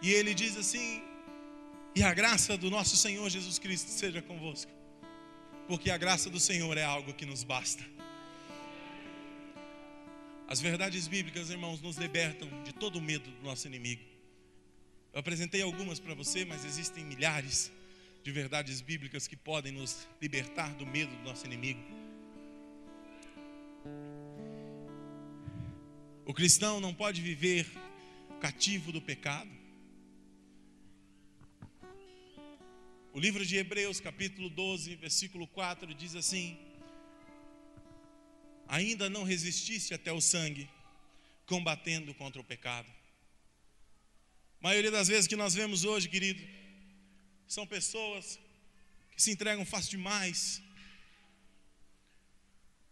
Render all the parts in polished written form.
E ele diz assim: e a graça do nosso Senhor Jesus Cristo seja convosco, porque a graça do Senhor é algo que nos basta. As verdades bíblicas, irmãos, nos libertam de todo o medo do nosso inimigo. Eu apresentei algumas para você, mas existem milhares de verdades bíblicas que podem nos libertar do medo do nosso inimigo. O cristão não pode viver cativo do pecado. O livro de Hebreus, capítulo 12, versículo 4, diz assim: ainda não resististe até o sangue, combatendo contra o pecado. A maioria das vezes que nós vemos hoje, querido, são pessoas que se entregam fácil demais.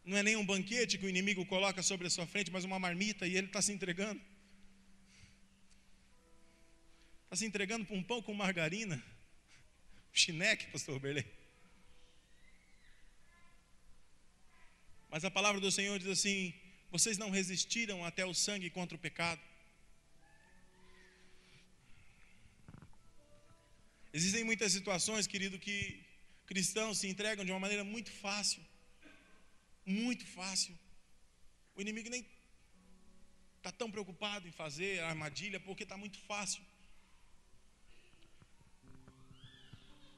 Não é nem um banquete que o inimigo coloca sobre a sua frente, mas uma marmita, e ele está se entregando. Está se entregando por um pão com margarina. Chineque, pastor Berlei. Mas a palavra do Senhor diz assim: vocês não resistiram até o sangue contra o pecado. Existem muitas situações, querido, que cristãos se entregam de uma maneira muito fácil. Muito fácil. O inimigo nem está tão preocupado em fazer a armadilha, porque está muito fácil.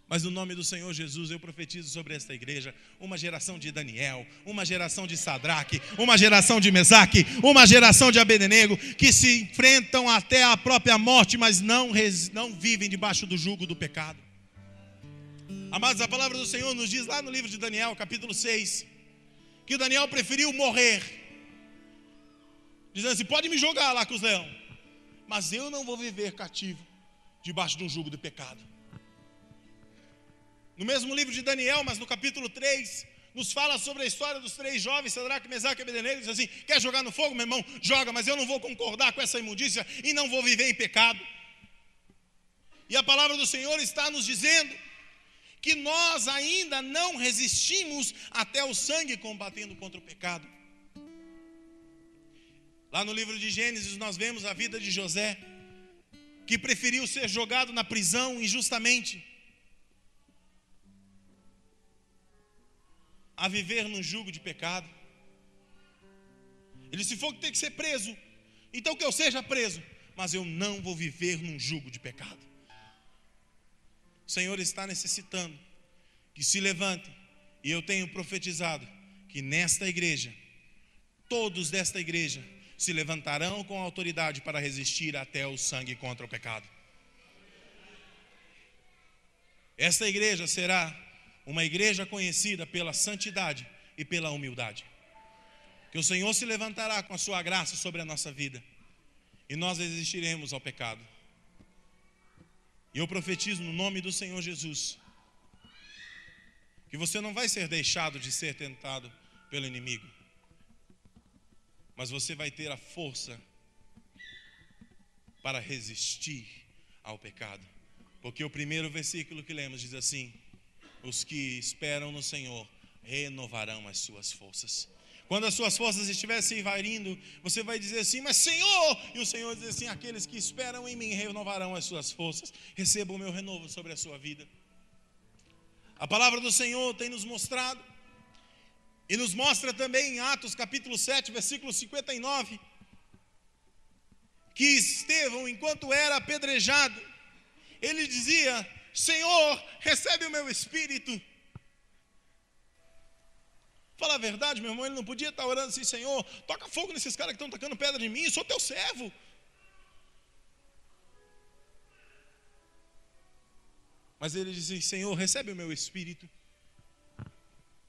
Mas no nome do Senhor Jesus eu profetizo sobre esta igreja uma geração de Daniel, uma geração de Sadraque, uma geração de Mesaque, uma geração de Abednego, que se enfrentam até a própria morte, mas não vivem debaixo do jugo do pecado. Amados, a palavra do Senhor nos diz lá no livro de Daniel, capítulo 6, que Daniel preferiu morrer, dizendo assim: pode me jogar lá com os leões, mas eu não vou viver cativo debaixo de um jugo do pecado. No mesmo livro de Daniel, mas no capítulo 3, nos fala sobre a história dos 3 jovens, Sadraque, Mesaque e Abednego. Diz assim: quer jogar no fogo, meu irmão? Joga, mas eu não vou concordar com essa imundícia e não vou viver em pecado. E a palavra do Senhor está nos dizendo que nós ainda não resistimos até o sangue combatendo contra o pecado. Lá no livro de Gênesis nós vemos a vida de José, que preferiu ser jogado na prisão injustamente a viver num jugo de pecado. Ele disse: for que tem que ser preso, então que eu seja preso, mas eu não vou viver num jugo de pecado. O Senhor está necessitando que se levantem, e eu tenho profetizado que nesta igreja, todos desta igreja se levantarão com autoridade para resistir até o sangue contra o pecado. Esta igreja será uma igreja conhecida pela santidade e pela humildade. Que o Senhor se levantará com a sua graça sobre a nossa vida, e nós resistiremos ao pecado. E eu profetizo no nome do Senhor Jesus, que você não vai ser deixado de ser tentado pelo inimigo, mas você vai ter a força para resistir ao pecado. Porque o primeiro versículo que lemos diz assim: os que esperam no Senhor renovarão as suas forças. Quando as suas forças estiverem se invadindo, você vai dizer assim: mas Senhor, e o Senhor diz assim: aqueles que esperam em mim renovarão as suas forças. Receba o meu renovo sobre a sua vida. A palavra do Senhor tem nos mostrado, e nos mostra também em Atos capítulo 7, versículo 59, que Estevão, enquanto era apedrejado, ele dizia: Senhor, recebe o meu espírito. Fala a verdade, meu irmão, ele não podia estar orando assim: Senhor, toca fogo nesses caras que estão tacando pedra de mim, eu sou teu servo. Mas ele dizia: Senhor, recebe o meu espírito.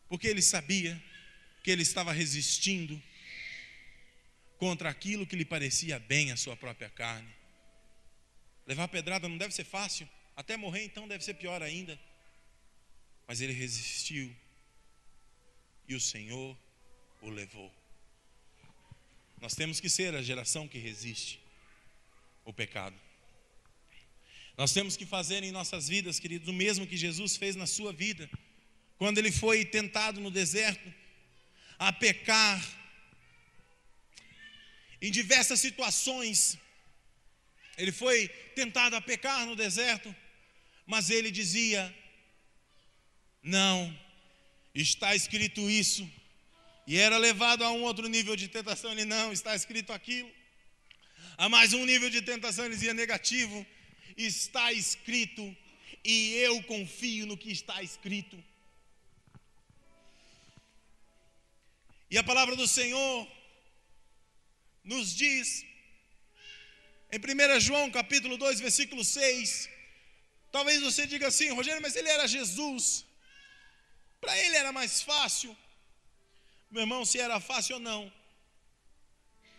Porque ele sabia que ele estava resistindo contra aquilo que lhe parecia bem à sua própria carne. Levar pedrada não deve ser fácil, até morrer então deve ser pior ainda. Mas ele resistiu, e o Senhor o levou. Nós temos que ser a geração que resiste o pecado. Nós temos que fazer em nossas vidas, queridos, o mesmo que Jesus fez na sua vida, quando ele foi tentado no deserto a pecar em diversas situações. Ele foi tentado a pecar no deserto, mas ele dizia: não, está escrito isso. E era levado a um outro nível de tentação. Ele: não, está escrito aquilo. A mais um nível de tentação, ele dizia negativo: está escrito, e eu confio no que está escrito. E a palavra do Senhor nos diz, em 1 João capítulo 2, versículo 6, talvez você diga assim: Rogério, mas ele era Jesus, para ele era mais fácil. Meu irmão, se era fácil ou não,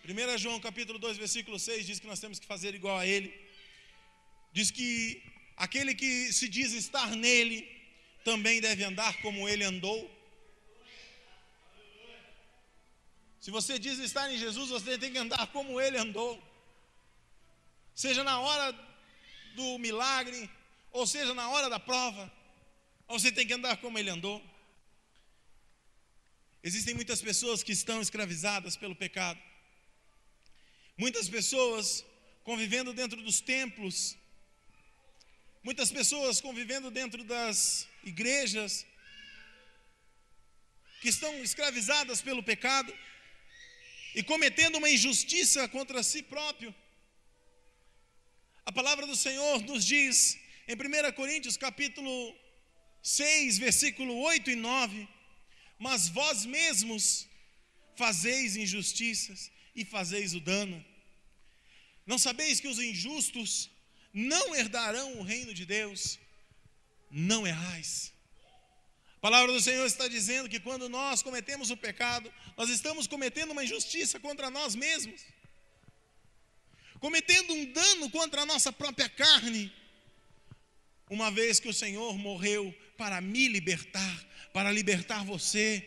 1 João capítulo 2, versículo 6 diz que nós temos que fazer igual a ele. Diz que aquele que se diz estar nele, também deve andar como ele andou. Se você diz estar em Jesus, você tem que andar como ele andou. Seja na hora do milagre, ou seja na hora da prova, você tem que andar como ele andou. Existem muitas pessoas que estão escravizadas pelo pecado. Muitas pessoas convivendo dentro dos templos. Muitas pessoas convivendo dentro das igrejas, que estão escravizadas pelo pecado e cometendo uma injustiça contra si próprio. A palavra do Senhor nos diz em 1 Coríntios capítulo 6, versículo 8 e 9: mas vós mesmos fazeis injustiças e fazeis o dano. Não sabeis que os injustos não herdarão o reino de Deus? Não errais. A palavra do Senhor está dizendo que quando nós cometemos o pecado, nós estamos cometendo uma injustiça contra nós mesmos, cometendo um dano contra a nossa própria carne, uma vez que o Senhor morreu para me libertar, para libertar você,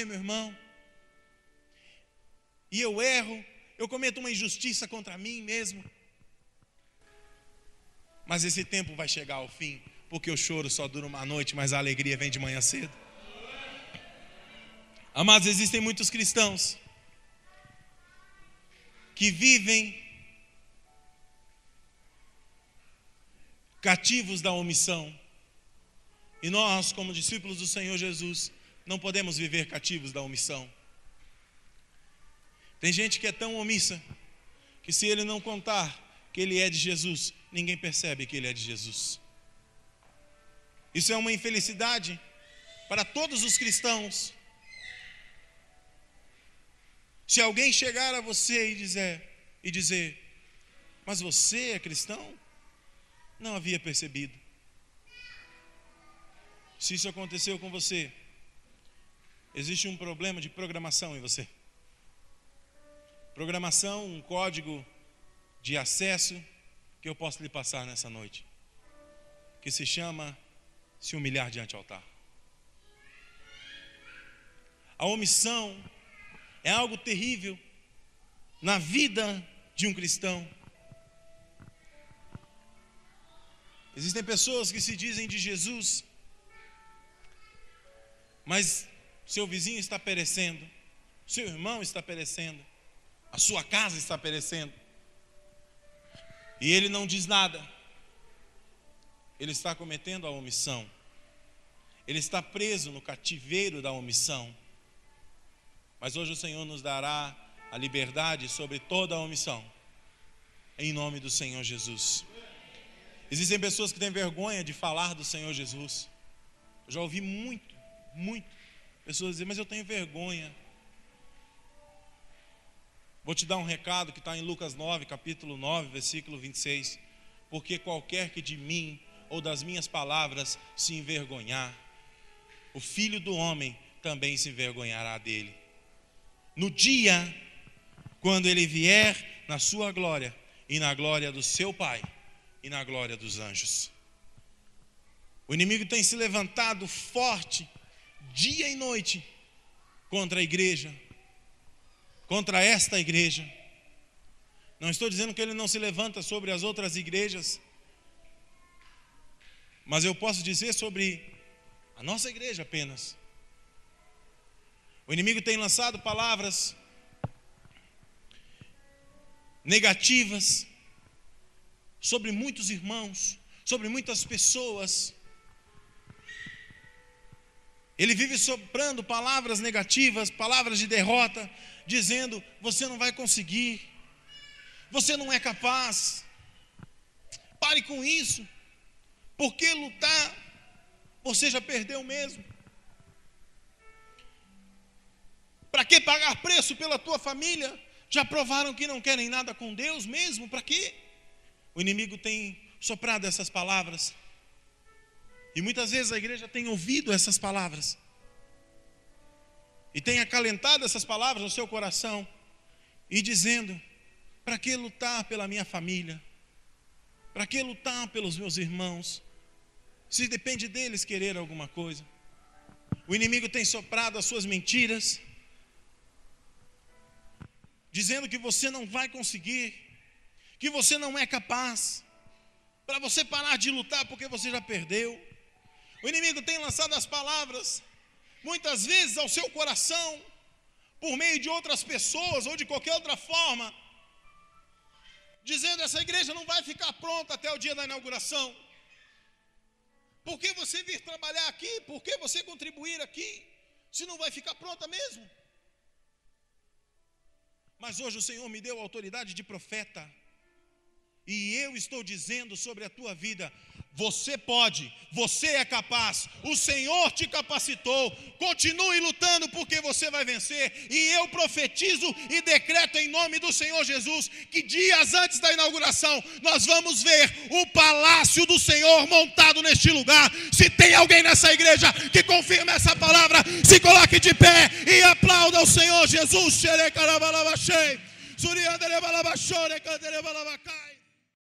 meu irmão. E eu erro, eu cometo uma injustiça contra mim mesmo. Mas esse tempo vai chegar ao fim, porque o choro só dura uma noite, mas a alegria vem de manhã cedo. Amados, existem muitos cristãos que vivem cativos da omissão. E nós, como discípulos do Senhor Jesus, não podemos viver cativos da omissão. Tem gente que é tão omissa, que se ele não contar que ele é de Jesus, ninguém percebe que ele é de Jesus. Isso é uma infelicidade para todos os cristãos. Se alguém chegar a você e dizer: mas você é cristão? Não havia percebido. Se isso aconteceu com você, existe um problema de programação em você. Programação, um código de acesso que eu posso lhe passar nessa noite, que se chama se humilhar diante do altar. A omissão é algo terrível na vida de um cristão. Existem pessoas que se dizem de Jesus, mas seu vizinho está perecendo, seu irmão está perecendo, a sua casa está perecendo, e ele não diz nada. Ele está cometendo a omissão. Ele está preso no cativeiro da omissão. Mas hoje o Senhor nos dará a liberdade sobre toda a omissão, em nome do Senhor Jesus. Existem pessoas que têm vergonha de falar do Senhor Jesus. Eu já ouvi muito pessoas dizer: mas eu tenho vergonha. Vou te dar um recado que está em Lucas 9, capítulo 9, versículo 26. Porque qualquer que de mim ou das minhas palavras se envergonhar, o Filho do Homem também se envergonhará dele, no dia quando ele vier na sua glória, e na glória do seu Pai, e na glória dos anjos. O inimigo tem se levantado forte, dia e noite, contra a igreja, contra esta igreja. Não estou dizendo que ele não se levanta sobre as outras igrejas, mas eu posso dizer sobre a nossa igreja apenas. O inimigo tem lançado palavras negativas, sobre muitos irmãos, sobre muitas pessoas. Ele vive soprando palavras negativas, palavras de derrota, dizendo: você não vai conseguir, você não é capaz, pare com isso, por que lutar? Você já perdeu mesmo. Para que pagar preço pela tua família? Já provaram que não querem nada com Deus mesmo? Para quê? O inimigo tem soprado essas palavras. E muitas vezes a igreja tem ouvido essas palavras. E tem acalentado essas palavras no seu coração. E dizendo: para que lutar pela minha família? Para que lutar pelos meus irmãos? Se depende deles querer alguma coisa. O inimigo tem soprado as suas mentiras, dizendo que você não vai conseguir, que você não é capaz, para você parar de lutar porque você já perdeu. O inimigo tem lançado as palavras, muitas vezes ao seu coração, por meio de outras pessoas ou de qualquer outra forma, dizendo: essa igreja não vai ficar pronta até o dia da inauguração. Por que você vir trabalhar aqui? Por que você contribuir aqui? Se não vai ficar pronta mesmo? Mas hoje o Senhor me deu autoridade de profeta, e eu estou dizendo sobre a tua vida: você pode, você é capaz, o Senhor te capacitou, continue lutando porque você vai vencer. E eu profetizo e decreto em nome do Senhor Jesus, que dias antes da inauguração, nós vamos ver o palácio do Senhor montado neste lugar. Se tem alguém nessa igreja que confirma essa palavra, se coloque de pé e aplauda o Senhor Jesus.